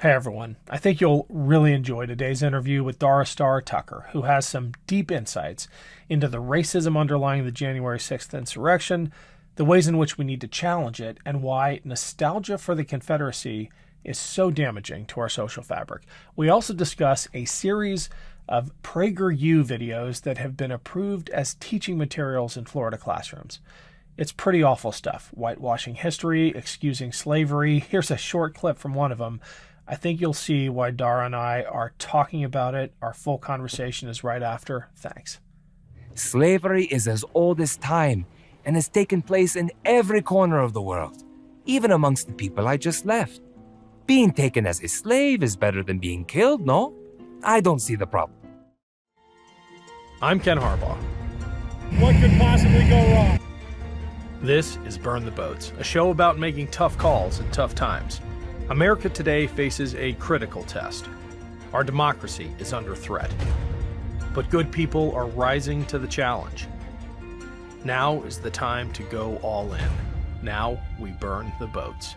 Hey everyone, I think you'll really enjoy today's interview with Dara Starr Tucker, who has some deep insights into the racism underlying the January 6th insurrection, the ways in which we need to challenge it, and why nostalgia for the Confederacy is so damaging to our social fabric. We also discuss a series of PragerU videos that have been approved as teaching materials in Florida classrooms. It's pretty awful stuff. Whitewashing history, excusing slavery. Here's a short clip from one of them. I think you'll see why Dara and I are talking about it. Our full conversation is right after. Thanks. Slavery is as old as time and has taken place in every corner of the world, even amongst the people I just left. Being taken as a slave is better than being killed, no? I don't see the problem. I'm Ken Harbaugh. What could possibly go wrong? This is Burn the Boats, a show about making tough calls in tough times. America today faces a critical test. Our democracy is under threat. But good people are rising to the challenge. Now is the time to go all in. Now we burn the boats.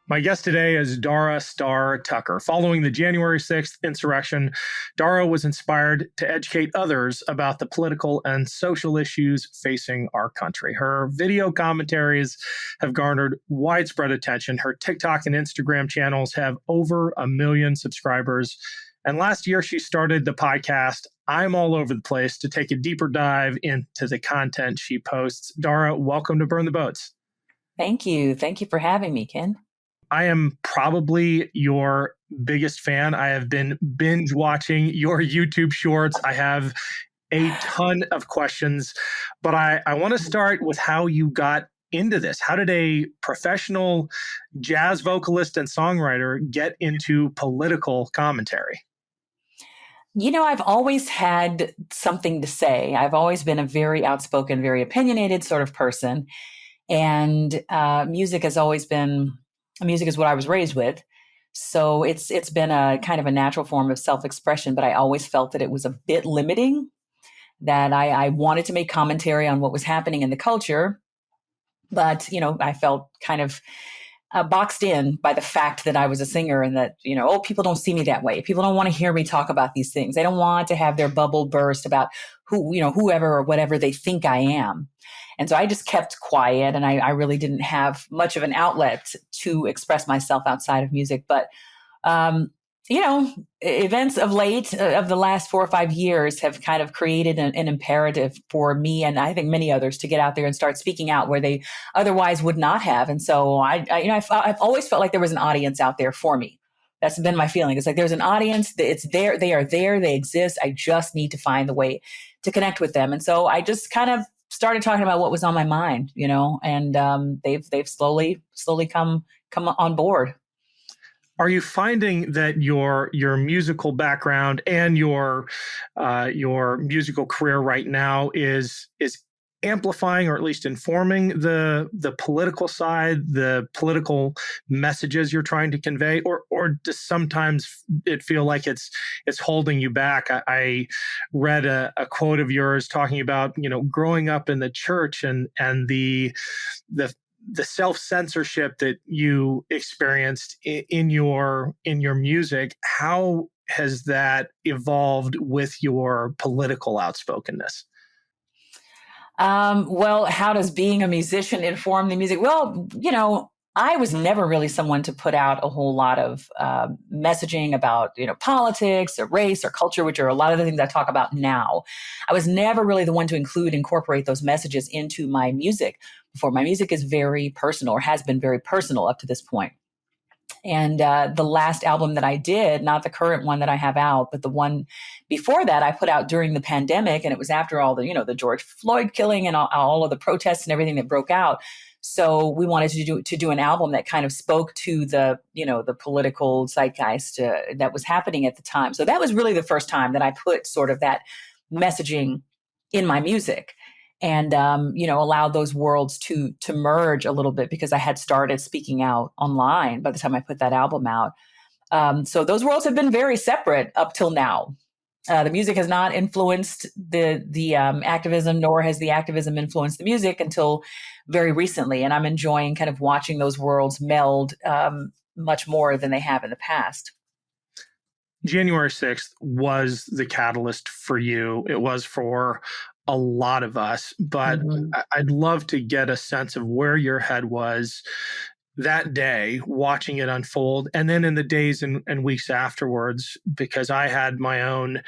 My guest today is Dara Starr Tucker. Following the January 6th insurrection, Dara was inspired to educate others about the political and social issues facing our country. Her video commentaries have garnered widespread attention. Her TikTok and Instagram channels have over 1 million subscribers. And last year, she started the podcast, I'm All Over the Place, to take a deeper dive into the content she posts. Dara, welcome to Burn the Boats. Thank you. Thank you for having me, Ken. I am probably your biggest fan. I have been binge watching your YouTube shorts. I have a ton of questions, but I want to start with how you got into this. How did a professional jazz vocalist and songwriter get into political commentary? You know, I've always had something to say. I've always been a very outspoken, very opinionated sort of person. And music is what I was raised with. So it's been a kind of a natural form of self-expression, but I always felt that it was a bit limiting, that I wanted to make commentary on what was happening in the culture. But, I felt kind of boxed in by the fact that I was a singer and that, people don't see me that way. People don't want to hear me talk about these things. They don't want to have their bubble burst about whoever or whatever they think I am. And so I just kept quiet, and I really didn't have much of an outlet to express myself outside of music. But, events of late, of the last 4 or 5 years have kind of created an imperative for me, and I think many others, to get out there and start speaking out where they otherwise would not have. And so I've always felt like there was an audience out there for me. That's been my feeling. It's like there's an audience, it's there, they are there, they exist. I just need to find the way to connect with them. And so I just kind of started talking about what was on my mind, and they've slowly come on board. Are you finding that your musical background and your musical career right now is amplifying, or at least informing, the political side, the political messages you're trying to convey, or does sometimes it feel like it's holding you back? I read a quote of yours talking about growing up in the church and the self-censorship that you experienced in your music. How has that evolved with your political outspokenness? Well, how does being a musician inform the music? Well, I was never really someone to put out a whole lot of messaging about, politics or race or culture, which are a lot of the things I talk about now. I was never really the one to incorporate those messages into my music before. My music is very personal, or has been very personal up to this point. And the last album that I did, not the current one that I have out, but the one before that, I put out during the pandemic, and it was after all the, the George Floyd killing and all of the protests and everything that broke out. So we wanted to do an album that kind of spoke to the, the political zeitgeist that was happening at the time. So that was really the first time that I put sort of that messaging in my music. And, allowed those worlds to merge a little bit, because I had started speaking out online by the time I put that album out. So those worlds have been very separate up till now. The music has not influenced the activism, nor has the activism influenced the music until very recently. And I'm enjoying kind of watching those worlds meld much more than they have in the past. January 6th was the catalyst for you. It was for a lot of us, but I'd love to get a sense of where your head was that day watching it unfold, and then in the days and weeks afterwards, because I had my own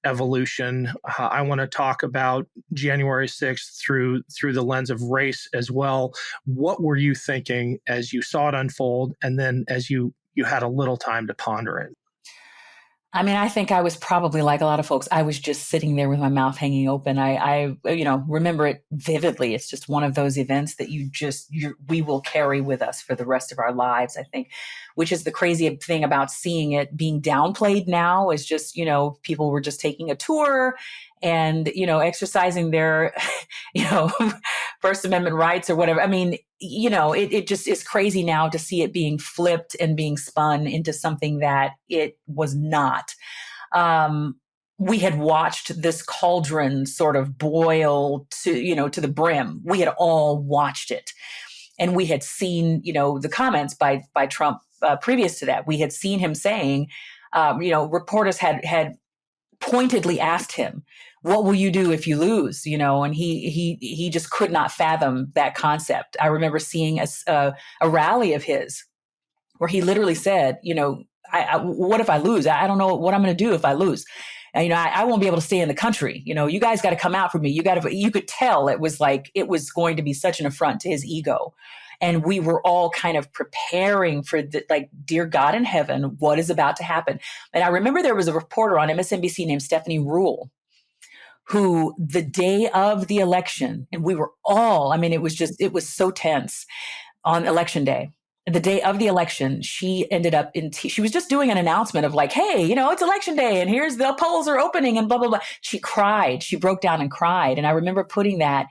evolution. I want to talk about January 6th through the lens of race as well. What were you thinking as you saw it unfold, and then as you had a little time to ponder it? I mean, I think I was probably like a lot of folks. I was just sitting there with my mouth hanging open. I remember it vividly. It's just one of those events that we will carry with us for the rest of our lives, I think, which is the crazy thing about seeing it being downplayed now is just, people were just taking a tour and, exercising their, First Amendment rights or whatever. I mean, it just is crazy now to see it being flipped and being spun into something that it was not. We had watched this cauldron sort of boil to the brim. We had all watched it. And we had seen, the comments by Trump previous to that. We had seen him saying, reporters had pointedly asked him, what will you do if you lose? And he just could not fathom that concept. I remember seeing a rally of his where he literally said, what if I lose? I don't know what I'm going to do if I lose. And, I won't be able to stay in the country. You guys got to come out for me. You could tell it was going to be such an affront to his ego. And we were all kind of preparing for dear God in heaven, what is about to happen? And I remember there was a reporter on MSNBC named Stephanie Ruhle, who the day of the election, and we were all, it was so tense on election day. The day of the election, she ended up she was just doing an announcement of hey, it's election day and here's the polls are opening and blah, blah, blah. She cried. She broke down and cried. And I remember putting that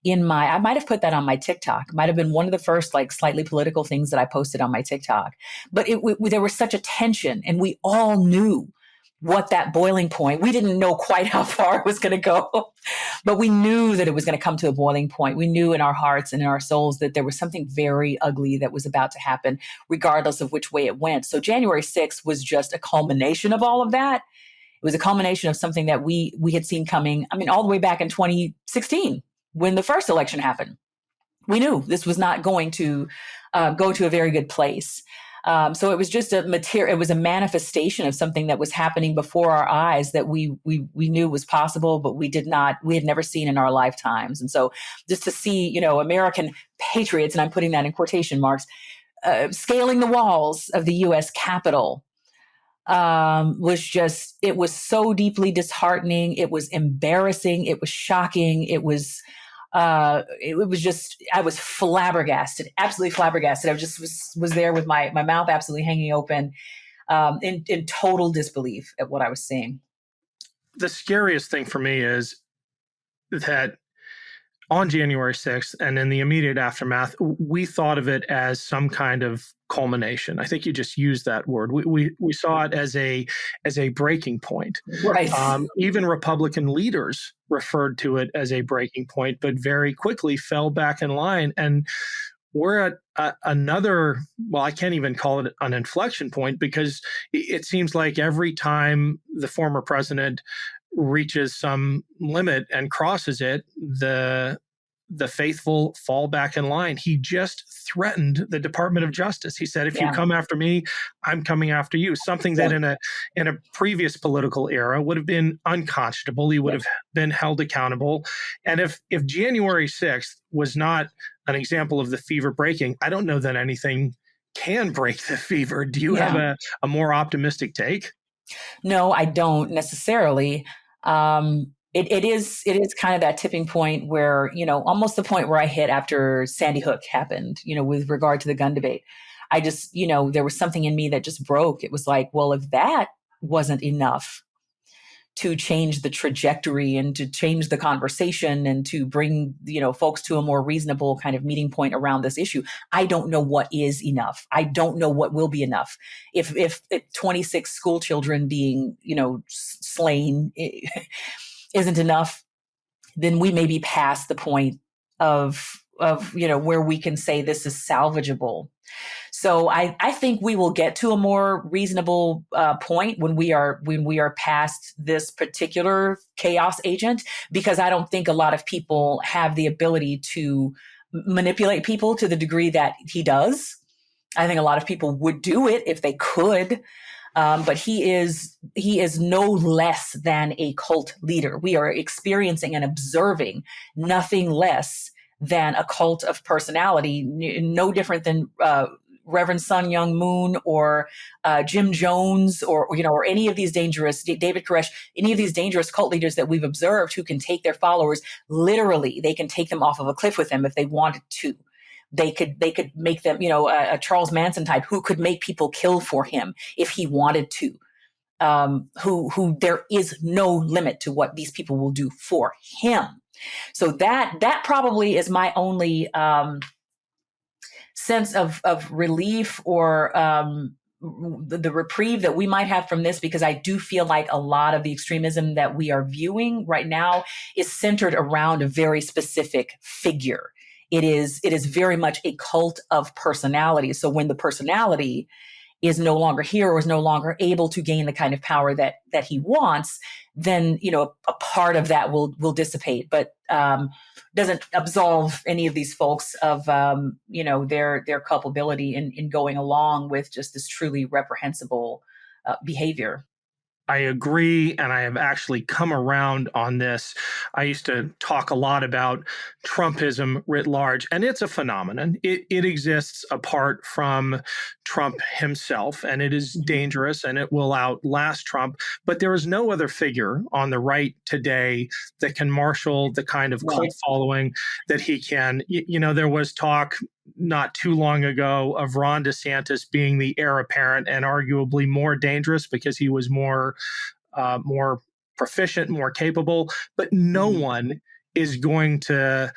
I might have put that on my TikTok. It might have been one of the first slightly political things that I posted on my TikTok. But there was such a tension and we all knew what that boiling point, we didn't know quite how far it was going to go, but we knew that it was going to come to a boiling point. We knew in our hearts and in our souls that there was something very ugly that was about to happen, regardless of which way it went. So January 6th was just a culmination of all of that. It was a culmination of something that we had seen coming, all the way back in 2016, when the first election happened. We knew this was not going to go to a very good place. So it was just it was a manifestation of something that was happening before our eyes that we knew was possible, but we had never seen in our lifetimes. And so just to see, American patriots, and I'm putting that in quotation marks, scaling the walls of the U.S. Capitol it was so deeply disheartening. It was embarrassing. It was shocking. It was just, I was flabbergasted, absolutely flabbergasted. I just was there with my mouth absolutely hanging open, in total disbelief at what I was seeing. The scariest thing for me is that on January 6th and in the immediate aftermath, we thought of it as some kind of culmination. I think you just used that word. We saw it as a breaking point. Right. Even Republican leaders referred to it as a breaking point, but very quickly fell back in line. And we're at another, well, I can't even call it an inflection point, because it seems like every time the former president reaches some limit and crosses it, the faithful fall back in line. He just threatened the Department of Justice. He said, if you come after me, I'm coming after you. Something that in a previous political era would have been unconscionable. He would have been held accountable. And if January 6th was not an example of the fever breaking, I don't know that anything can break the fever. Do you have a more optimistic take? No, I don't necessarily. It is kind of that tipping point where, almost the point where I hit after Sandy Hook happened, with regard to the gun debate. I just, there was something in me that just broke. It was like, well, if that wasn't enough to change the trajectory and to change the conversation and to bring, folks to a more reasonable kind of meeting point around this issue. I don't know what is enough. I don't know what will be enough. If 26 school children being, slain isn't enough, then we may be past the point of where we can say this is salvageable. So I think we will get to a more reasonable point when we are past this particular chaos agent, because I don't think a lot of people have the ability to manipulate people to the degree that he does. I think a lot of people would do it if they could. But he is no less than a cult leader. We are experiencing and observing nothing less than a cult of personality, no different than Reverend Sun Young Moon or Jim Jones or any of these dangerous, David Koresh, any of these dangerous cult leaders that we've observed who can take their followers, literally, they can take them off of a cliff with them if they wanted to. They could make them, a Charles Manson type who could make people kill for him if he wanted to. Who there is no limit to what these people will do for him. So that probably is my only sense of relief or the reprieve that we might have from this, because I do feel like a lot of the extremism that we are viewing right now is centered around a very specific figure. It is very much a cult of personality. So when the personality is no longer here or is no longer able to gain the kind of power that he wants, then, a part of that will dissipate, but doesn't absolve any of these folks of, their culpability in going along with just this truly reprehensible behavior. I agree, and I have actually come around on this. I used to talk a lot about Trumpism writ large, and it's a phenomenon. It exists apart from Trump himself, and it is dangerous, and it will outlast Trump. But there is no other figure on the right today that can marshal the kind of cult following that he can. There was talk not too long ago of Ron DeSantis being the heir apparent and arguably more dangerous because he was more proficient, more capable. But no one is going to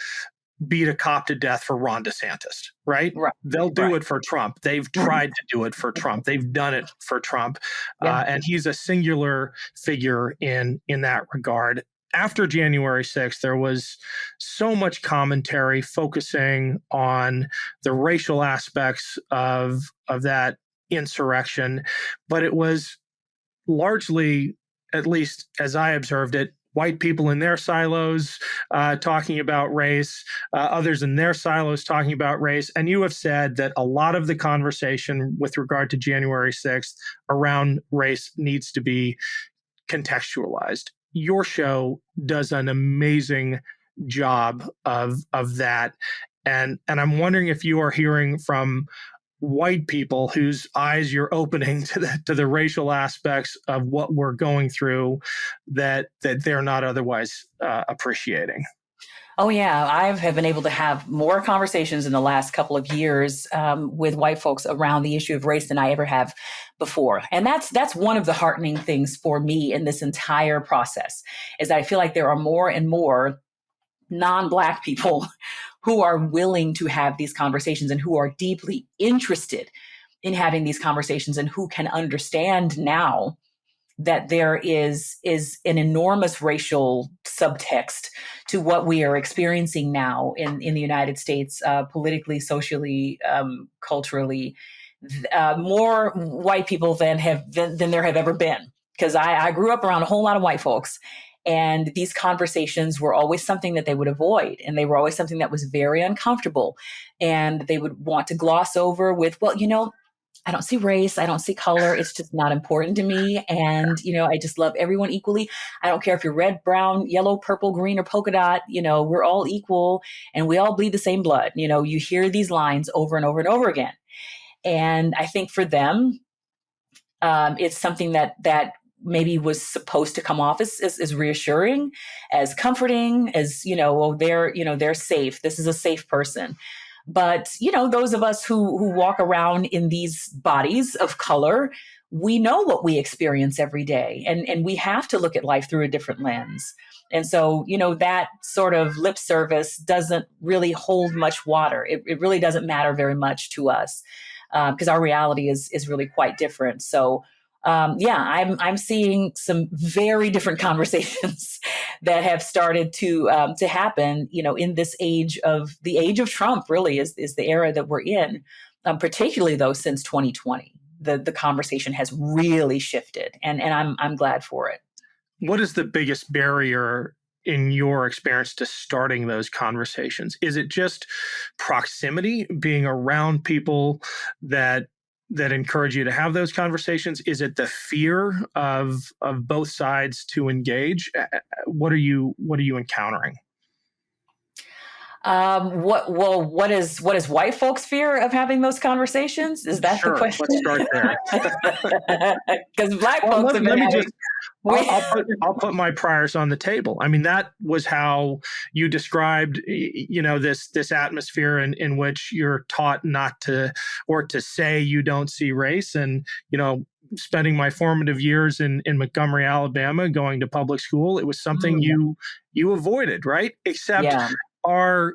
beat a cop to death for Ron DeSantis, right? They'll do it for Trump. They've tried to do it for Trump. They've done it for Trump. And he's a singular figure in that regard. After January 6th, there was so much commentary focusing on the racial aspects of that insurrection, but it was largely, at least as I observed it, white people in their silos talking about race, others in their silos talking about race. And you have said that a lot of the conversation with regard to January 6th around race needs to be contextualized. Your show does an amazing job of that. And I'm wondering if you are hearing from white people whose eyes you're opening to the racial aspects of what we're going through that they're not otherwise appreciating. Oh, yeah. I have been able to have more conversations in the last couple of years with white folks around the issue of race than I ever have before. And that's one of the heartening things for me in this entire process, is that I feel like there are more and more non-Black people who are willing to have these conversations and who are deeply interested in having these conversations and who can understand now that there is an enormous racial subtext to what we are experiencing now in the United States, politically, socially, culturally. More white people than there have ever been, because I grew up around a whole lot of white folks, and these conversations were always something that they would avoid, and they were always something that was very uncomfortable, and they would want to gloss over with, well, I don't see race. I don't see color. It's just not important to me. And, I just love everyone equally. I don't care if you're red, brown, yellow, purple, green, or polka dot, we're all equal and we all bleed the same blood. You hear these lines over and over and over again. And I think for them, it's something that maybe was supposed to come off as reassuring, as comforting, as, they're safe. This is a safe person. But, those of us who walk around in these bodies of color, we know what we experience every day, and we have to look at life through a different lens. And so, that sort of lip service doesn't really hold much water. It really doesn't matter very much to us, because our reality is really quite different. So, I'm seeing some very different conversations that have started to happen. In this age of Trump, really is the era that we're in. Particularly though, since 2020, the conversation has really shifted, and I'm glad for it. What is the biggest barrier in your experience to starting those conversations? Is it just proximity, being around people that encourage you to have those conversations? Is it the fear of both sides to engage? What are you encountering? What is white folks' fear of having those conversations? Is that Sure, the question? let's start there. Because black folks have been having. I'll put my priors on the table. I mean, that was how you described, this atmosphere in which you're taught not to, or to say you don't see race. And, spending my formative years in Montgomery, Alabama, going to public school, it was something you avoided, right? Except our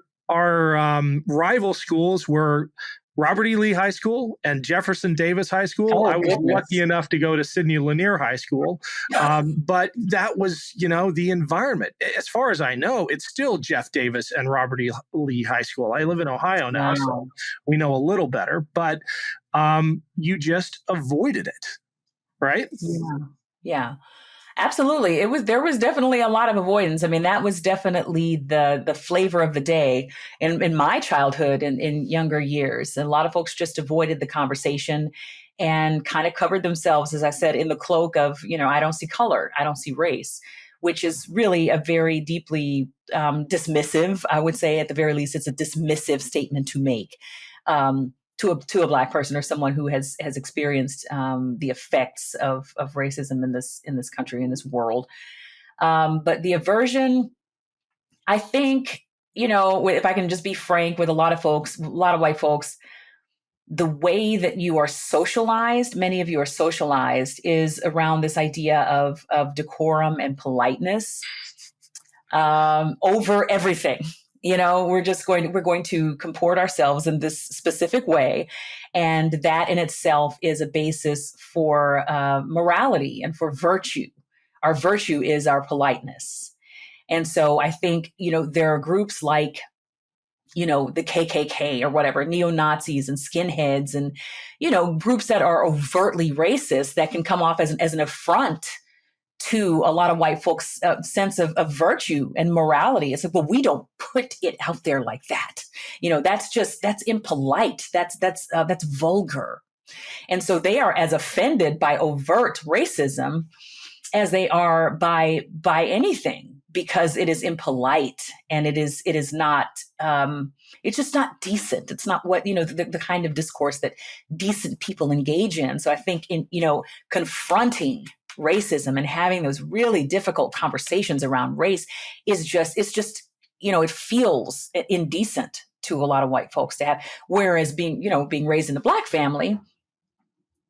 rival schools were Robert E. Lee High School and Jefferson Davis High School. I was lucky enough to go to Sidney Lanier High School. But that was, the environment. As far as I know, it's still Jeff Davis and Robert E. Lee High School. I live in Ohio now, so we know a little better. But you just avoided it, right? Yeah. Absolutely. There was definitely a lot of avoidance. I mean, that was definitely the flavor of the day in my childhood and in younger years. And a lot of folks just avoided the conversation and kind of covered themselves, as I said, in the cloak of, I don't see color, I don't see race, which is really a very deeply dismissive, I would say, at the very least, it's a dismissive statement to make. To a Black person or someone who has experienced the effects of racism in this country, in this world. But the aversion, I think, if I can just be frank with a lot of white folks, the way that you are socialized, many of you are socialized, is around this idea of decorum and politeness over everything. We're going to comport ourselves in this specific way. And that in itself is a basis for morality and for virtue. Our virtue is our politeness. And so I think, there are groups like, the KKK or whatever, neo-Nazis and skinheads and, groups that are overtly racist that can come off as an affront to a lot of white folks' sense of virtue and morality. It's like, well, we don't put it out there like that. That's impolite. That's vulgar. And so they are as offended by overt racism as they are by anything, because it is impolite and it is not, it's just not decent. It's not what, the kind of discourse that decent people engage in. So I think in, confronting racism and having those really difficult conversations around race it's just, it feels indecent to a lot of white folks to have. Whereas being raised in a Black family,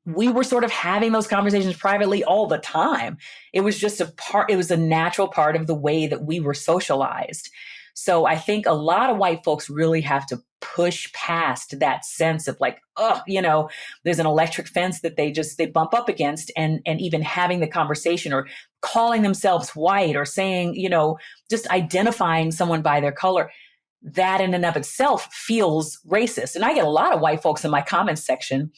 we were sort of having those conversations privately all the time. It was just it was a natural part of the way that we were socialized. So I think a lot of white folks really have to push past that sense of like, there's an electric fence that they bump up against, and even having the conversation or calling themselves white or saying, just identifying someone by their color, that in and of itself feels racist. And I get a lot of white folks in my comments section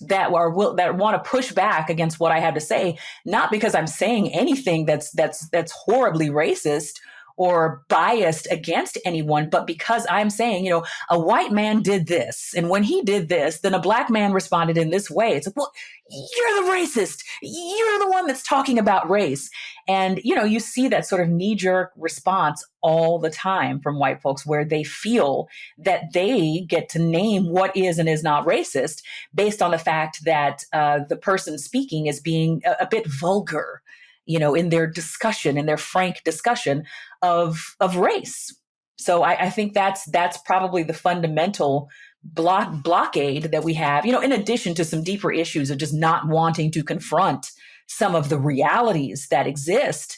that want to push back against what I have to say, not because I'm saying anything that's horribly racist or biased against anyone, but because I'm saying, a white man did this. And when he did this, then a Black man responded in this way. It's like, well, you're the racist. You're the one that's talking about race. And, you see that sort of knee-jerk response all the time from white folks, where they feel that they get to name what is and is not racist based on the fact that the person speaking is being a bit vulgar, in their discussion, in their frank discussion of race. So I think that's probably the fundamental blockade that we have, in addition to some deeper issues of just not wanting to confront some of the realities that exist,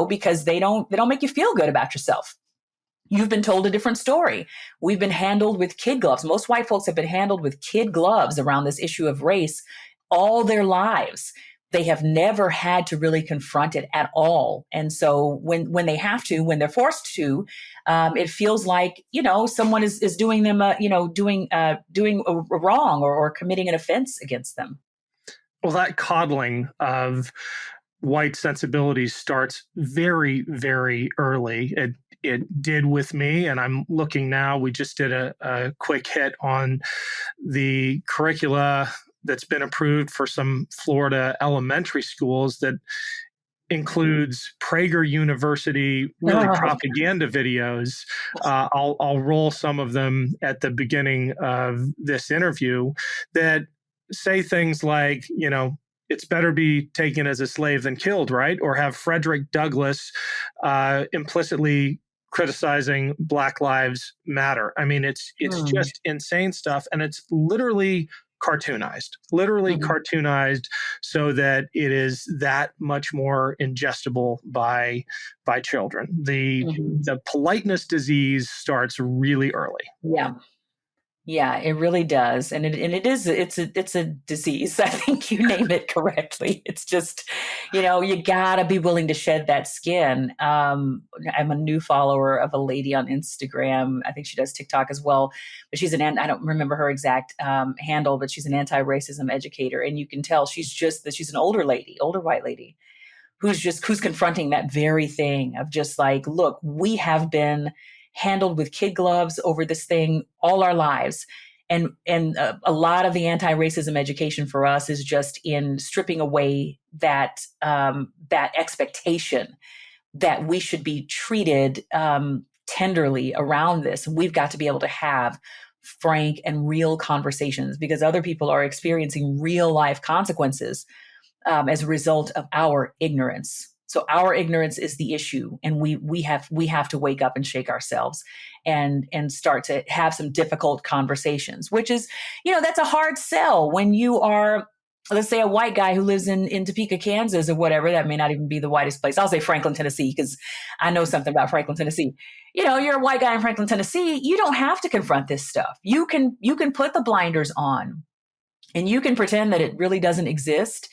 because they don't make you feel good about yourself. You've been told a different story. We've been handled with kid gloves. Most white folks have been handled with kid gloves around this issue of race all their lives. They have never had to really confront it at all. And so when they have to, when they're forced to, it feels like, someone is doing them, doing a wrong or committing an offense against them. Well, that coddling of white sensibilities starts very, very early. It did with me, and I'm looking now. We just did a quick hit on the curricula that's been approved for some Florida elementary schools that includes Prager University really propaganda videos. I'll roll some of them at the beginning of this interview that say things like, it's better be taken as a slave than killed, right? Or have Frederick Douglass implicitly criticizing Black Lives Matter. I mean, it's just insane stuff, and it's literally cartoonized so that it is that much more ingestible by children. The politeness disease starts really early. Yeah, it really does. And it's a disease. I think you name it correctly. It's just, you gotta be willing to shed that skin. I'm a new follower of a lady on Instagram. I think she does TikTok as well, but she's I don't remember her exact handle, but she's an anti-racism educator. And you can tell she's an older white lady who's confronting that very thing of just like, look, we have been handled with kid gloves over this thing all our lives. And a lot of the anti-racism education for us is just in stripping away that expectation that we should be treated tenderly around this. And we've got to be able to have frank and real conversations because other people are experiencing real life consequences as a result of our ignorance. So our ignorance is the issue, and we have to wake up and shake ourselves and start to have some difficult conversations, which is, that's a hard sell when you are, let's say, a white guy who lives in Topeka, Kansas or whatever. That may not even be the whitest place. I'll say Franklin, Tennessee, because I know something about Franklin, Tennessee. You're a white guy in Franklin, Tennessee. You don't have to confront this stuff. You can put the blinders on and you can pretend that it really doesn't exist.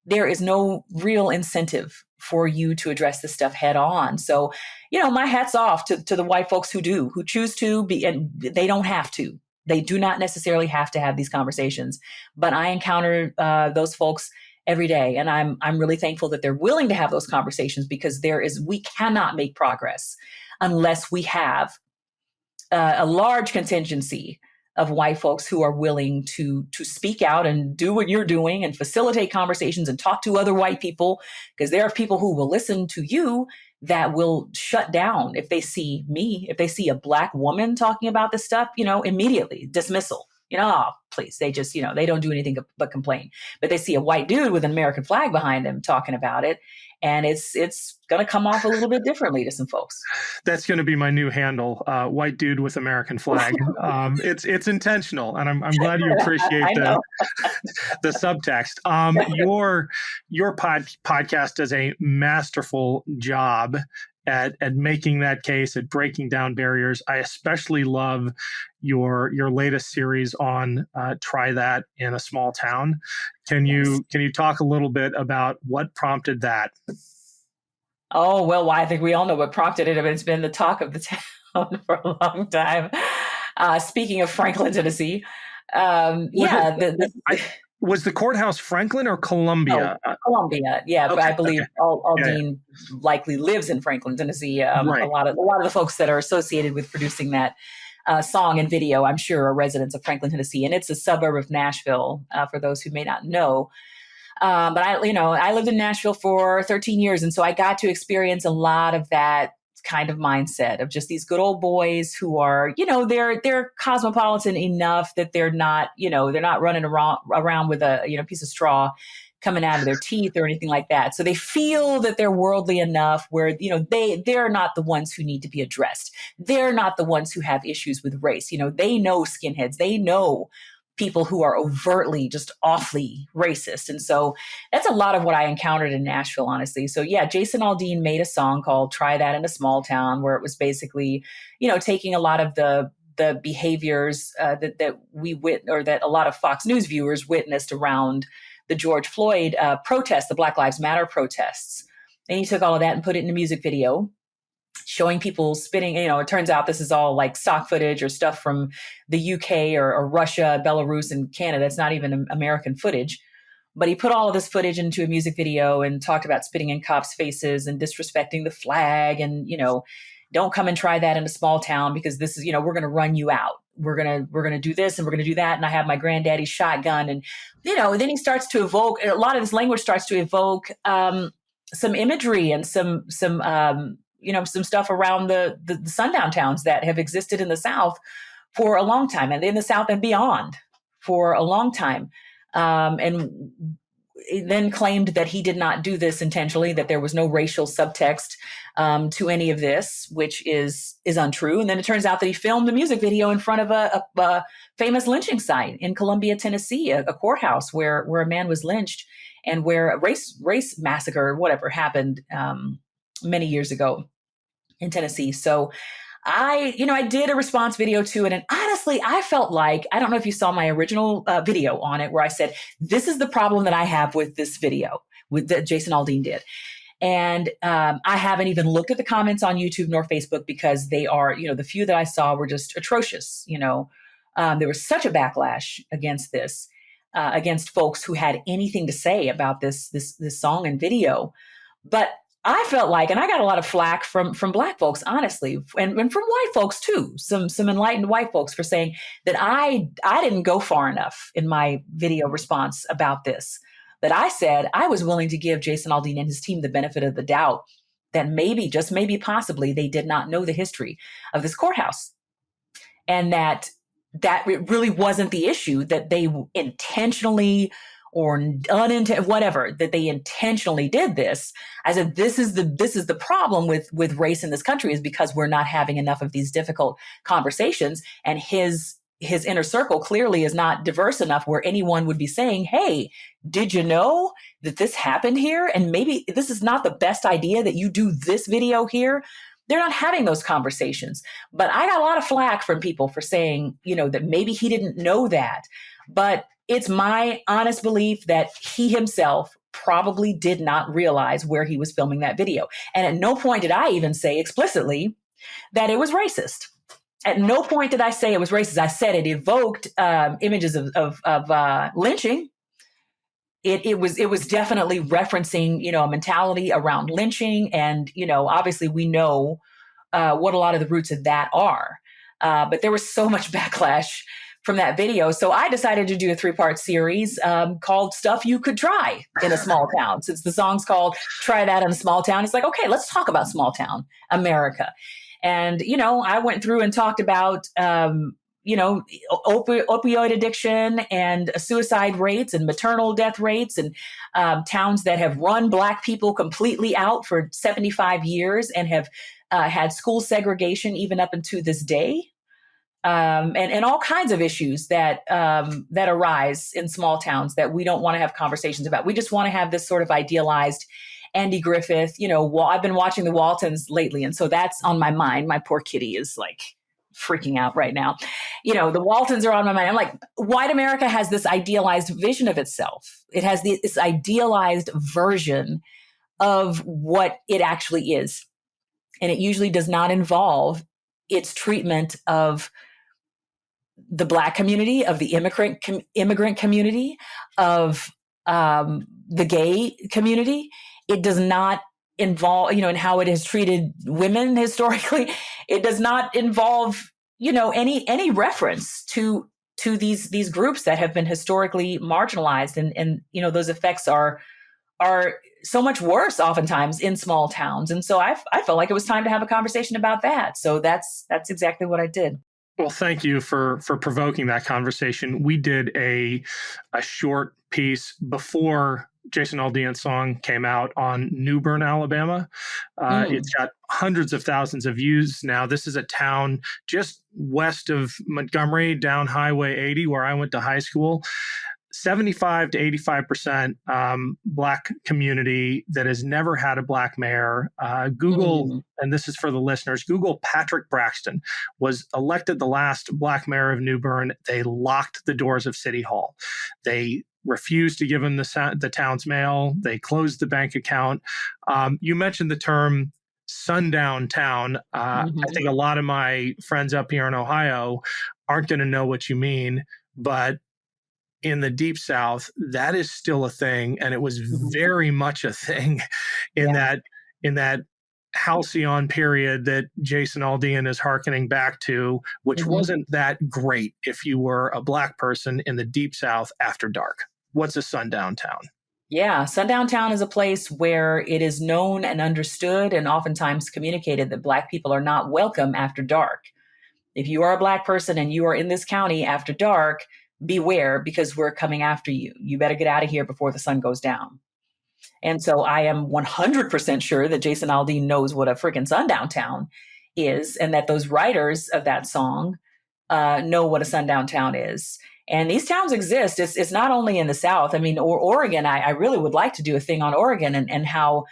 There is no real incentive for you to address this stuff head on. So, my hat's off to the white folks who choose to be, and they don't have to. They do not necessarily have to have these conversations. But I encounter those folks every day, and I'm really thankful that they're willing to have those conversations because we cannot make progress unless we have a large contingency of white folks who are willing to speak out and do what you're doing and facilitate conversations and talk to other white people, because there are people who will listen to you that will shut down if they see me, if they see a Black woman talking about this stuff, immediately dismissal. Please, they just, they don't do anything but complain. But they see a white dude with an American flag behind him talking about it, and it's going to come off a little bit differently to some folks. That's going to be my new handle, white dude with American flag. It's intentional, and I'm glad you appreciate the subtext. Your podcast does a masterful job at making that case, at breaking down barriers. I especially love your latest series on Try That in a Small Town. Can you talk a little bit about what prompted that? Oh, well, I think we all know what prompted it. I mean, it's been the talk of the town for a long time. Speaking of Franklin, Tennessee, was the courthouse Franklin or Columbia? Oh, Columbia, yeah. Okay, but I believe Aldine likely lives in Franklin, Tennessee. Right. A lot of the folks that are associated with producing that song and video, I'm sure, are residents of Franklin, Tennessee, and it's a suburb of Nashville. For those who may not know, but I lived in Nashville for 13 years, and so I got to experience a lot of that kind of mindset of just these good old boys who are, they're cosmopolitan enough that they're not running around with a piece of straw coming out of their teeth or anything like that. So they feel that they're worldly enough where, they're not the ones who need to be addressed. They're not the ones who have issues with race. They know skinheads. They know people who are overtly just awfully racist. And so that's a lot of what I encountered in Nashville, honestly. So yeah, Jason Aldean made a song called Try That in a Small Town, where it was basically, taking a lot of the behaviors that a lot of Fox News viewers witnessed around the George Floyd protests, the Black Lives Matter protests. And he took all of that and put it in a music video, showing people spitting. It turns out this is all like stock footage or stuff from the UK or Russia, Belarus, and Canada. It's not even American footage. But he put all of this footage into a music video and talked about spitting in cops' faces and disrespecting the flag and, don't come and try that in a small town because this is, we're going to run you out. We're going to do this and we're going to do that. And I have my granddaddy's shotgun. And, then he starts to evoke, a lot of this language starts to evoke some imagery and some stuff around the sundown towns that have existed in the South for a long time, and in the South and beyond for a long time. And then claimed that he did not do this intentionally, that there was no racial subtext to any of this, which is untrue. And then it turns out that he filmed a music video in front of a famous lynching site in Columbia, Tennessee, a courthouse where a man was lynched and where a race massacre or whatever happened many years ago in Tennessee. So I did a response video to it. And honestly, I felt like, I don't know if you saw my original video on it, where I said, this is the problem that I have with this video that Jason Aldean did. And I haven't even looked at the comments on YouTube nor Facebook because they are, the few that I saw were just atrocious. There was such a backlash against this, against folks who had anything to say about this song and video. But I felt like, and I got a lot of flack from Black folks, honestly, and from white folks too, some enlightened white folks for saying that I didn't go far enough in my video response about this, that I said I was willing to give Jason Aldean and his team the benefit of the doubt that maybe, just maybe, possibly, they did not know the history of this courthouse, and that it really wasn't the issue, that they intentionally or whatever, that they intentionally did this. I said, this is the problem with race in this country, is because we're not having enough of these difficult conversations. And his inner circle clearly is not diverse enough where anyone would be saying, hey, did you know that this happened here? And maybe this is not the best idea that you do this video here. They're not having those conversations. But I got a lot of flack from people for saying, that maybe he didn't know that. But it's my honest belief that he himself probably did not realize where he was filming that video. And at no point did I even say explicitly that it was racist. At no point did I say it was racist. I said it evoked images of lynching. It was definitely referencing, a mentality around lynching. And, obviously we know what a lot of the roots of that are. But there was so much backlash from that video. So I decided to do a 3-part series called Stuff You Could Try in a Small Town. Since the song's called Try That in a Small Town, it's like, okay, let's talk about small town America. And, I went through and talked about, opioid addiction and suicide rates and maternal death rates, and towns that have run Black people completely out for 75 years and have had school segregation even up into this day. And all kinds of issues that arise in small towns that we don't want to have conversations about. We just want to have this sort of idealized Andy Griffith. I've been watching the Waltons lately, and so that's on my mind. My poor kitty is like freaking out right now. The Waltons are on my mind. I'm like, white America has this idealized vision of itself. It has this idealized version of what it actually is, and it usually does not involve its treatment of the Black community, of the immigrant community, of the gay community. It does not involve, in how it has treated women historically. It does not involve, any reference to these groups that have been historically marginalized, and those effects are so much worse oftentimes in small towns. And so I felt like it was time to have a conversation about that. So that's exactly what I did. Well, thank you for provoking that conversation. We did a short piece before Jason Aldean's song came out on New Bern, Alabama. It's got hundreds of thousands of views now. This is a town just west of Montgomery, down Highway 80, where I went to high school. 75 to 85% Black community that has never had a Black mayor. Google, and this is for the listeners, Google Patrick Braxton was elected the last Black mayor of New Bern. They locked the doors of City Hall. They refused to give him the town's mail. They closed the bank account. You mentioned the term sundown town. I think a lot of my friends up here in Ohio aren't going to know what you mean, but in the Deep South, that is still a thing, and it was very much a thing in that halcyon period that Jason Aldean is hearkening back to, which wasn't that great if you were a Black person in the Deep South after dark. What's a sundown town? Yeah, sundown town is a place where it is known and understood and oftentimes communicated that Black people are not welcome after dark. If you are a Black person and you are in this county after dark, beware, because we're coming after you. You better get out of here before the sun goes down. And so I am 100% sure that Jason Aldean knows what a freaking sundown town is, and that those writers of that song know what a sundown town is. And these towns exist. It's not only in the South. I mean, or Oregon, I really would like to do a thing on Oregon and how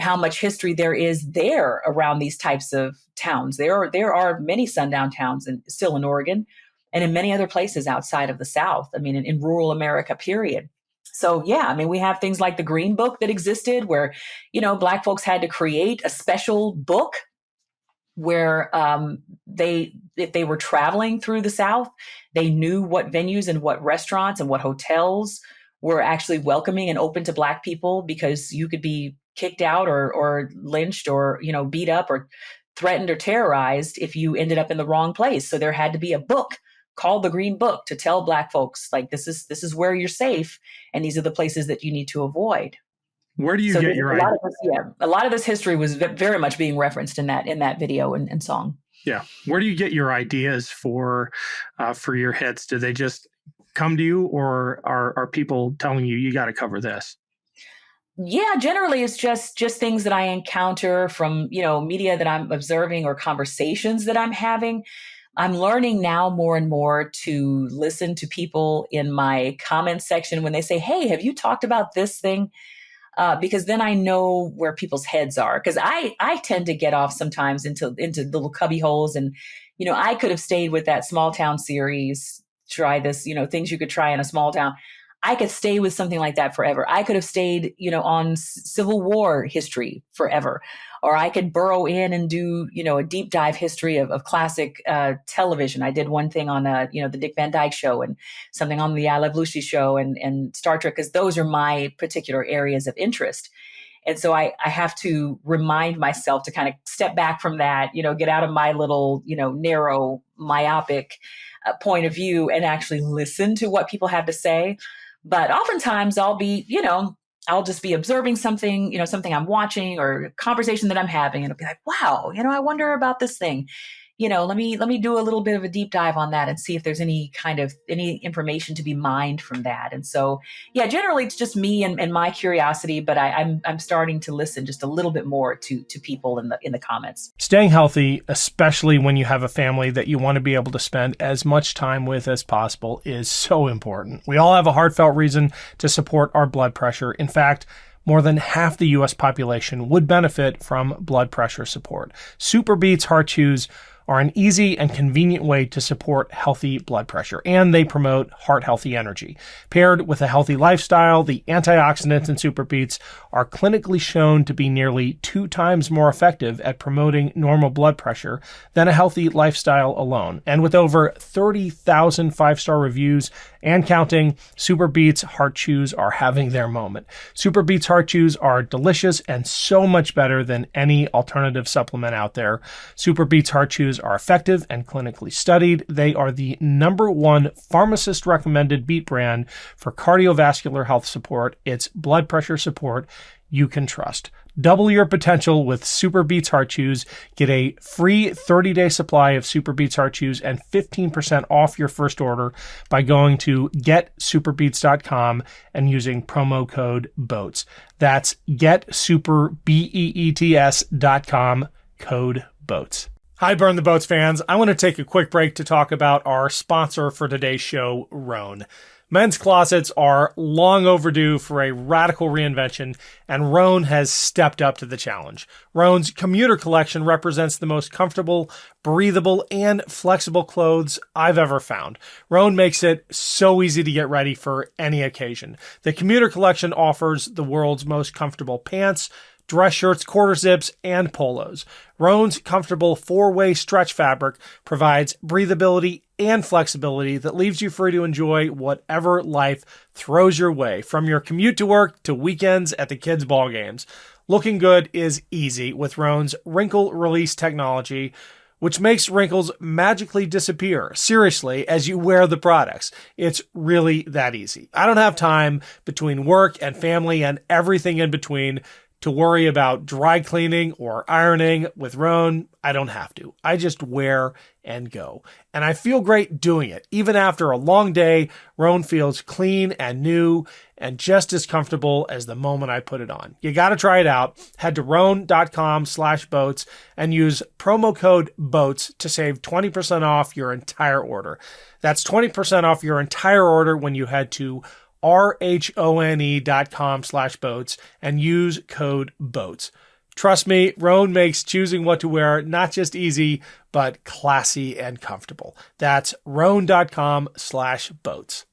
much history there is there around these types of towns. There are many sundown towns still in Oregon, and in many other places outside of the South. I mean, in rural America, period. So, yeah, I mean, we have things like the Green Book that existed where, Black folks had to create a special book where if they were traveling through the South, they knew what venues and what restaurants and what hotels were actually welcoming and open to Black people, because you could be kicked out or lynched or, beat up or threatened or terrorized if you ended up in the wrong place. So there had to be a book called the Green Book to tell Black folks, like, this is where you're safe, and these are the places that you need to avoid. Where do you get your idea? A lot of this history was very much being referenced in that video and song. Yeah. Where do you get your ideas for your hits? Do they just come to you, or are people telling you got to cover this? Yeah, generally it's just things that I encounter from, media that I'm observing or conversations that I'm having. I'm learning now more and more to listen to people in my comment section when they say, hey, have you talked about this thing? Because then I know where people's heads are. Because I tend to get off sometimes into little cubby holes. And, I could have stayed with that small town series, try this, things you could try in a small town. I could stay with something like that forever. I could have stayed, on Civil War history forever. Or I could burrow in and do, a deep dive history of classic television. I did one thing on, the Dick Van Dyke Show, and something on the I Love Lucy show and Star Trek, because those are my particular areas of interest. And so I have to remind myself to kind of step back from that, get out of my little, narrow, myopic point of view and actually listen to what people have to say. But oftentimes I'll just be observing something, something I'm watching or a conversation that I'm having, and it'll be like, wow, I wonder about this thing. Let me do a little bit of a deep dive on that and see if there's any information to be mined from that. And so, yeah, generally it's just me and my curiosity, but I'm starting to listen just a little bit more to people in the comments. Staying healthy, especially when you have a family that you want to be able to spend as much time with as possible, is so important. We all have a heartfelt reason to support our blood pressure. In fact, more than half the U.S. population would benefit from blood pressure support. Super Beets Heart Chews are an easy and convenient way to support healthy blood pressure, and they promote heart-healthy energy. Paired with a healthy lifestyle, the antioxidants in Super Beets are clinically shown to be nearly 2 times more effective at promoting normal blood pressure than a healthy lifestyle alone. And with over 30,000 5-star reviews and counting, Super Beets Heart Chews are having their moment. Super Beets Heart Chews are delicious and so much better than any alternative supplement out there. Super Beets Heart Chews are effective and clinically studied. They are the #1 pharmacist-recommended beet brand for cardiovascular health support. It's blood pressure support you can trust. Double your potential with Super Beats Heart Chews. Get a free 30-day supply of Super Beats Heart Chews and 15% off your first order by going to getsuperbeats.com and using promo code BOATS. That's getsuperbeets.com, code BOATS. Hi, Burn the Boats fans. I want to take a quick break to talk about our sponsor for today's show, Rhone. Men's closets are long overdue for a radical reinvention, and Rhone has stepped up to the challenge. Rhone's commuter collection represents the most comfortable, breathable, and flexible clothes I've ever found. Rhone makes it so easy to get ready for any occasion. The commuter collection offers the world's most comfortable pants, dress shirts, quarter zips, and polos. Rhone's comfortable 4-way stretch fabric provides breathability and flexibility that leaves you free to enjoy whatever life throws your way, from your commute to work to weekends at the kids' ball games. Looking good is easy with Rhone's wrinkle release technology, which makes wrinkles magically disappear, seriously, as you wear the products. It's really that easy. I don't have time between work and family and everything in between to worry about dry cleaning or ironing. With Rhone, I don't have to. I just wear and go. And I feel great doing it. Even after a long day, Rhone feels clean and new and just as comfortable as the moment I put it on. You got to try it out. Head to rhone.com/boats and use promo code BOATS to save 20% off your entire order. That's 20% off your entire order when you head to rhone.com/boats and use code BOATS. Trust me, Rhone makes choosing what to wear not just easy, but classy and comfortable. That's rhone.com/boats.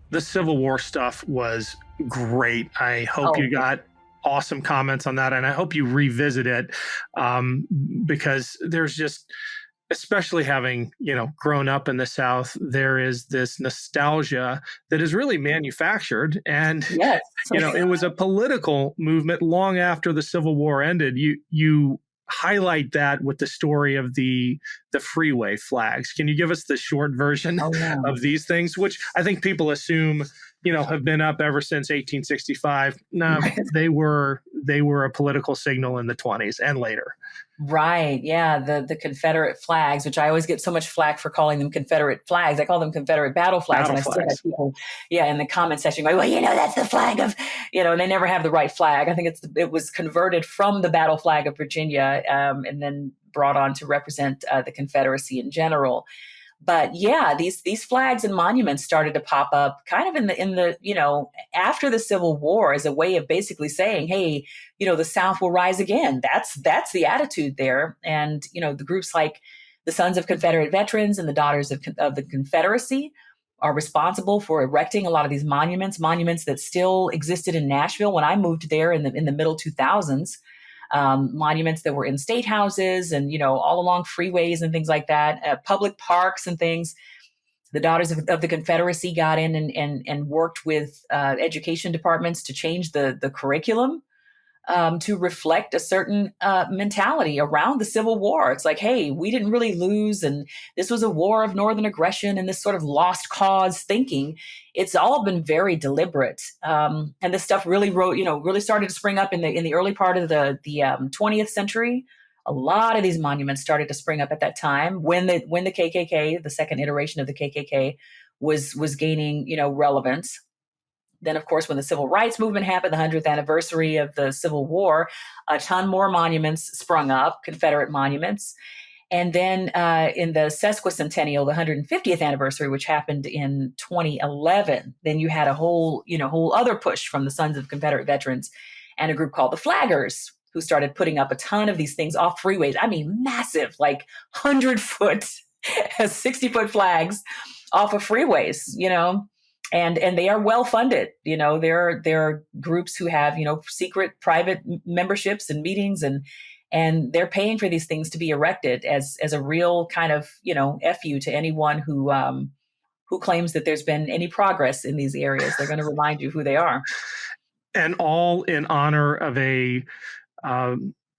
The Civil War stuff was great. I hope you got awesome comments on that, and I hope you revisit it because there's just, especially having, grown up in the South, there is this nostalgia that is really manufactured. And, Yes. it was a political movement long after the Civil War ended. You highlight that with the story of the freeway flags. Can you give us the short version of these things, which I think people assume, have been up ever since 1865? No, they were a political signal in the 20s and later. Right. Yeah. The Confederate flags, which I always get so much flack for calling them Confederate flags. I call them Confederate battle flags. And I still have people, in the comment section going, well, that's the flag of, and they never have the right flag. I think it was converted from the battle flag of Virginia and then brought on to represent the Confederacy in general. But yeah, these flags and monuments started to pop up kind of in the after the Civil War as a way of basically saying, hey, the South will rise again. That's the attitude there. And the groups like the Sons of Confederate Veterans and the Daughters of the Confederacy are responsible for erecting a lot of these monuments that still existed in Nashville when I moved there in the middle 2000s. Monuments that were in state houses and, all along freeways and things like that, public parks and things. The Daughters of the Confederacy got in and worked with education departments to change the curriculum to reflect a certain mentality around the Civil War. It's like, hey, we didn't really lose, and this was a war of Northern aggression and this sort of lost cause thinking. It's all been very deliberate, and this stuff really started to spring up in the early part of the 20th century. A lot of these monuments started to spring up at that time when the KKK, the second iteration of the KKK, was gaining relevance. Then, of course, when the Civil Rights Movement happened, the 100th anniversary of the Civil War, a ton more monuments sprung up, Confederate monuments. And then in the sesquicentennial, the 150th anniversary, which happened in 2011, then you had a whole other push from the Sons of Confederate Veterans and a group called the Flaggers, who started putting up a ton of these things off freeways. I mean, massive, like 100-foot, 60-foot flags off of freeways, And they are well funded. There are groups who have, secret private memberships and meetings and they're paying for these things to be erected as a real kind of, FU to anyone who claims that there's been any progress in these areas. They're going to remind you who they are. And all in honor of a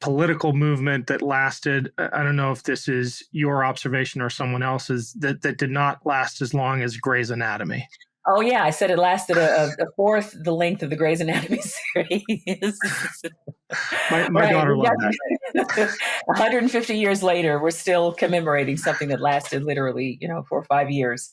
political movement that lasted, I don't know if this is your observation or someone else's, that did not last as long as Grey's Anatomy. Oh, yeah. I said it lasted a fourth the length of the Grey's Anatomy series. My Right. daughter We loved that. got 150 years later, we're still commemorating something that lasted literally, 4 or 5 years.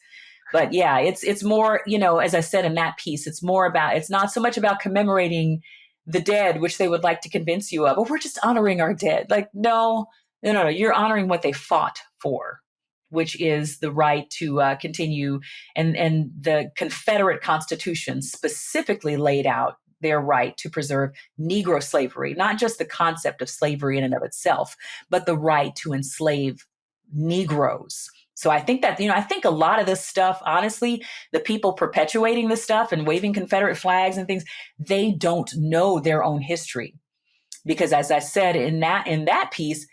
But yeah, it's more, as I said in that piece, it's not so much about commemorating the dead, which they would like to convince you of, oh, we're just honoring our dead. Like, no, no, no, no. You're honoring what they fought for, which is the right to continue. And the Confederate Constitution specifically laid out their right to preserve Negro slavery, not just the concept of slavery in and of itself, but the right to enslave Negroes. So I think that, I think a lot of this stuff, honestly, the people perpetuating this stuff and waving Confederate flags and things, they don't know their own history. Because as I said in that piece,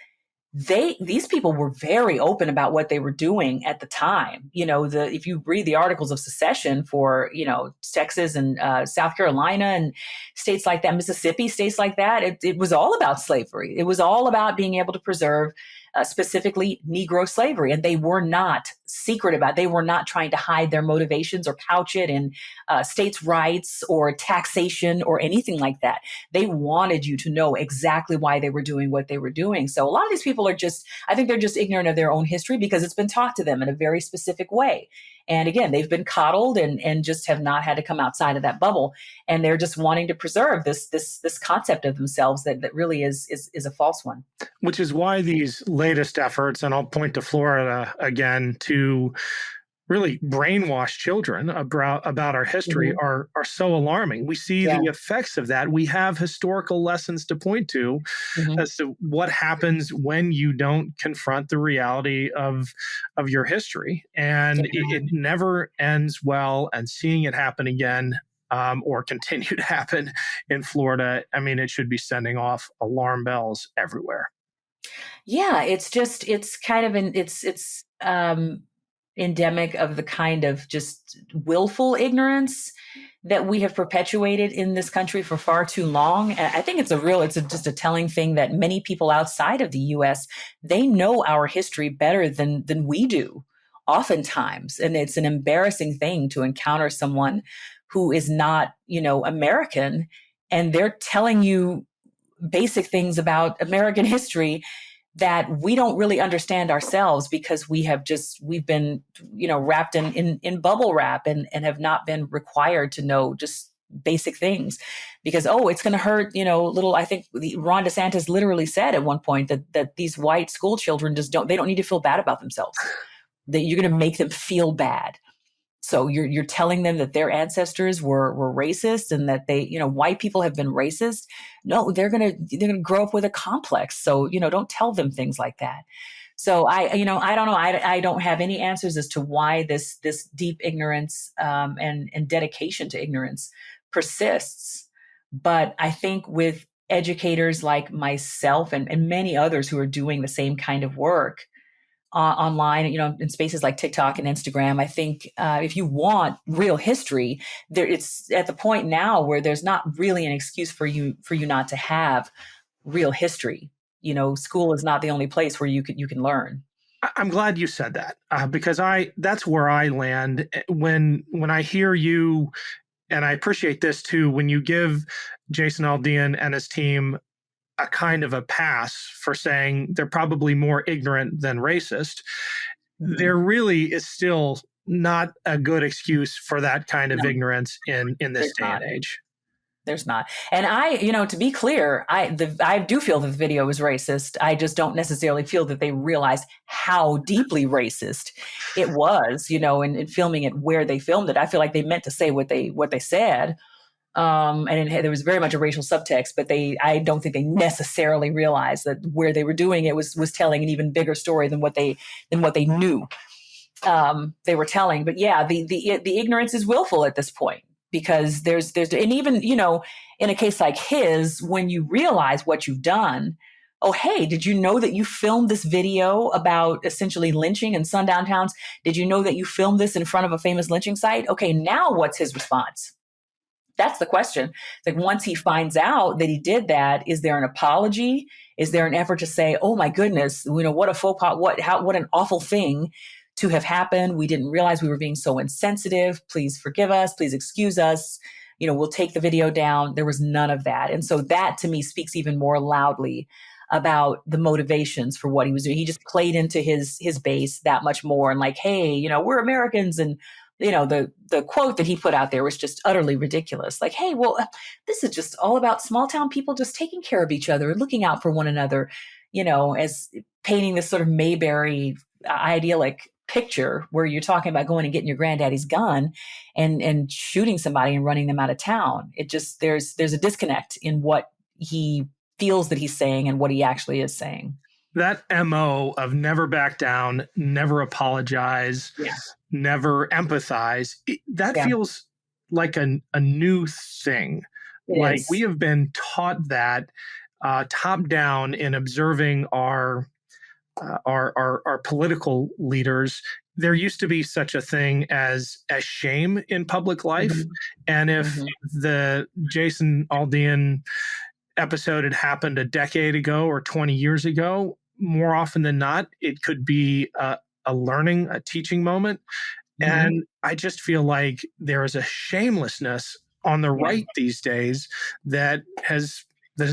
these people were very open about what they were doing at the time. If you read the articles of secession for, Texas and South Carolina and states like that, Mississippi, states like that, it was all about slavery. It was all about being able to preserve specifically Negro slavery. And they were not secret about it. They were not trying to hide their motivations or couch it in states' rights or taxation or anything like that. They wanted you to know exactly why they were doing what they were doing. So a lot of these people I think they're just ignorant of their own history because it's been taught to them in a very specific way. And again, they've been coddled and just have not had to come outside of that bubble. And they're just wanting to preserve this concept of themselves that really is a false one. Which is why these latest efforts, and I'll point to Florida again, to really brainwash children about our history are so alarming. We see the effects of that. We have historical lessons to point to as to what happens when you don't confront the reality of your history. And it never ends well. And seeing it happen again or continue to happen in Florida, I mean, it should be sending off alarm bells everywhere. Yeah, it's kind of it's endemic of the kind of just willful ignorance that we have perpetuated in this country for far too long. And I think it's just a telling thing that many people outside of the US, they know our history better than we do oftentimes. And it's an embarrassing thing to encounter someone who is not, American, and they're telling you basic things about American history that we don't really understand ourselves because we've been, wrapped in bubble wrap and have not been required to know just basic things because, it's going to hurt, I think Ron DeSantis literally said at one point that these white school children they don't need to feel bad about themselves, that you're going to make them feel bad. So you're telling them that their ancestors were racist and that white people have been racist. No, they're gonna grow up with a complex. So don't tell them things like that. So I don't know. I don't have any answers as to why this deep ignorance and dedication to ignorance persists. But I think with educators like myself and many others who are doing the same kind of work, online, in spaces like TikTok and Instagram. I think if you want real history, it's at the point now where there's not really an excuse for you not to have real history. School is not the only place where you can learn. I'm glad you said that because that's where I land when I hear you, and I appreciate this too, when you give Jason Aldean and his team a kind of a pass for saying they're probably more ignorant than racist. There really is still not a good excuse for that kind of ignorance in this day and age. There's not. And to be clear, I do feel that the video was racist. I just don't necessarily feel that they realized how deeply racist it was, in filming it where they filmed it. I feel like they meant to say what they said. And there was very much a racial subtext, but I don't think they necessarily realized that where they were doing it was telling an even bigger story than what they knew they were telling. But yeah, the ignorance is willful at this point because there's and even in a case like his, when you realize what you've done. Oh, hey, did you know that you filmed this video about essentially lynching in sundown towns? Did you know that you filmed this in front of a famous lynching site? Okay, now what's his response? That's the question. It's like once he finds out that he did that, is there an apology? Is there an effort to say, "Oh my goodness, what a faux pas, what an awful thing to have happened. We didn't realize we were being so insensitive. Please forgive us. Please excuse us." we'll take the video down. There was none of that. And so that to me speaks even more loudly about the motivations for what he was doing. He just played into his base that much more, and like, hey, we're Americans. And the quote that he put out there was just utterly ridiculous. Like, hey, well, this is just all about small town people just taking care of each other and looking out for one another, as painting this sort of Mayberry idyllic picture where you're talking about going and getting your granddaddy's gun and shooting somebody and running them out of town. It just, there's a disconnect in what he feels that he's saying and what he actually is saying. That MO of never back down, never apologize, never empathize, that feels like a new thing. Like we have been taught that top down in observing our political leaders. There used to be such a thing as shame in public life. And if the Jason Aldean episode had happened a decade ago or 20 years ago, more often than not, it could be a teaching moment. And I just feel like there is a shamelessness on the right these days that has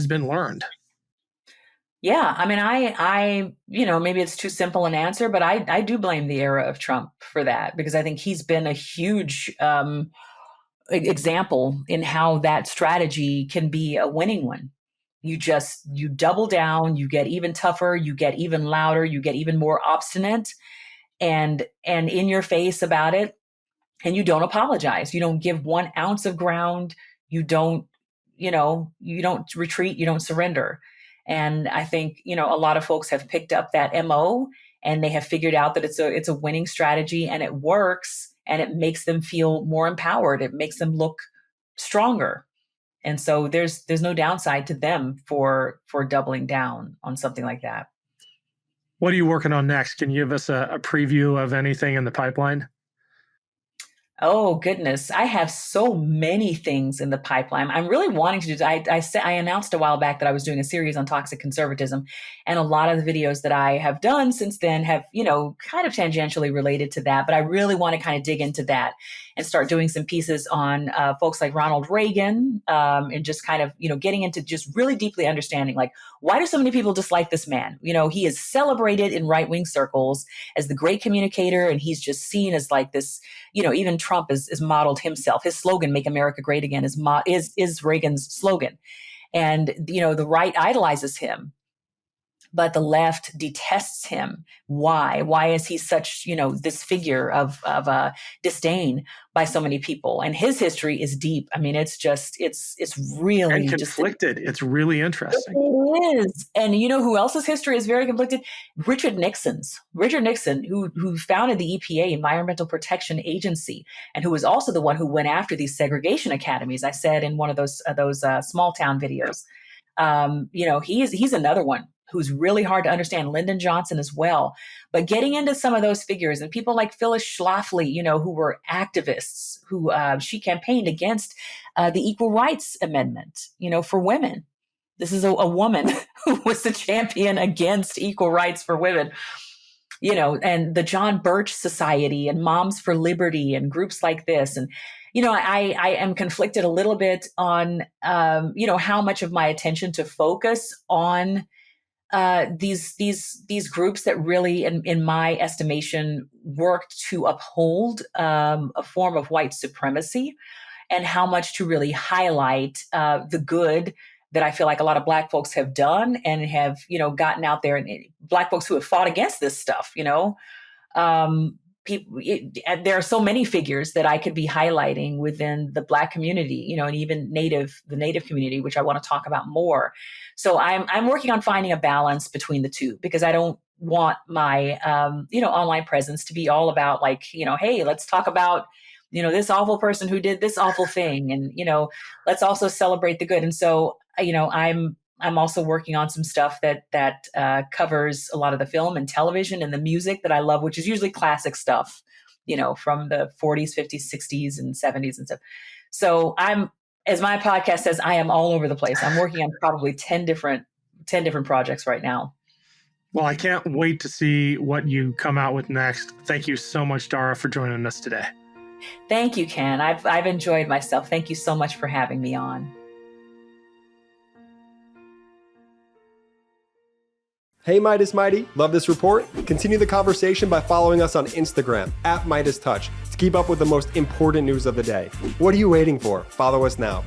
been learned. Yeah. I mean, I maybe it's too simple an answer, but I do blame the era of Trump for that, because I think he's been a huge example in how that strategy can be a winning one. You double down, you get even tougher, you get even louder, you get even more obstinate and in your face about it. And you don't apologize. You don't give 1 ounce of ground. You don't retreat, you don't surrender. And I think, a lot of folks have picked up that MO and they have figured out that it's a winning strategy and it works and it makes them feel more empowered. It makes them look stronger. And so there's no downside to them for doubling down on something like that. What are you working on next? Can you give us a preview of anything in the pipeline? Oh, goodness. I have so many things in the pipeline. I'm really wanting to do. I announced a while back that I was doing a series on toxic conservatism. And a lot of the videos that I have done since then have, kind of tangentially related to that. But I really want to kind of dig into that and start doing some pieces on folks like Ronald Reagan and just kind of, getting into just really deeply understanding, like, why do so many people dislike this man? He is celebrated in right-wing circles as the great communicator. And he's just seen as like this, even Trump is modeled himself. His slogan, "Make America Great Again," is Reagan's slogan. And, the right idolizes him, but the left detests him. Why? Why is he such, this figure of disdain by so many people? And his history is deep. I mean, it's really and conflicted. It's really interesting. It is. And who else's history is very conflicted? Richard Nixon, who founded the EPA, Environmental Protection Agency, and who was also the one who went after these segregation academies. I said in one of those small town videos. He's another one who's really hard to understand. Lyndon Johnson as well. But getting into some of those figures and people like Phyllis Schlafly, who were activists, who she campaigned against the Equal Rights Amendment, for women. This is a woman who was the champion against equal rights for women, and the John Birch Society and Moms for Liberty and groups like this. And, I am conflicted a little bit on, how much of my attention to focus on these groups that really, in my estimation, worked to uphold a form of white supremacy, and how much to really highlight the good that I feel like a lot of Black folks have done and have, gotten out there, and Black folks who have fought against this stuff, there are so many figures that I could be highlighting within the Black community, and even the Native community, which I want to talk about more. So I'm working on finding a balance between the two, because I don't want my, online presence to be all about like, hey, let's talk about, this awful person who did this awful thing. And, let's also celebrate the good. And so, I'm also working on some stuff that covers a lot of the film and television and the music that I love, which is usually classic stuff, from the 40s, 50s, 60s, and 70s and stuff. So as my podcast says, I am all over the place. I'm working on probably 10 different projects right now. Well, I can't wait to see what you come out with next. Thank you so much, Dara, for joining us today. Thank you, Ken. I've enjoyed myself. Thank you so much for having me on. Hey Meidas Mighty, love this report? Continue the conversation by following us on Instagram @MeidasTouch to keep up with the most important news of the day. What are you waiting for? Follow us now.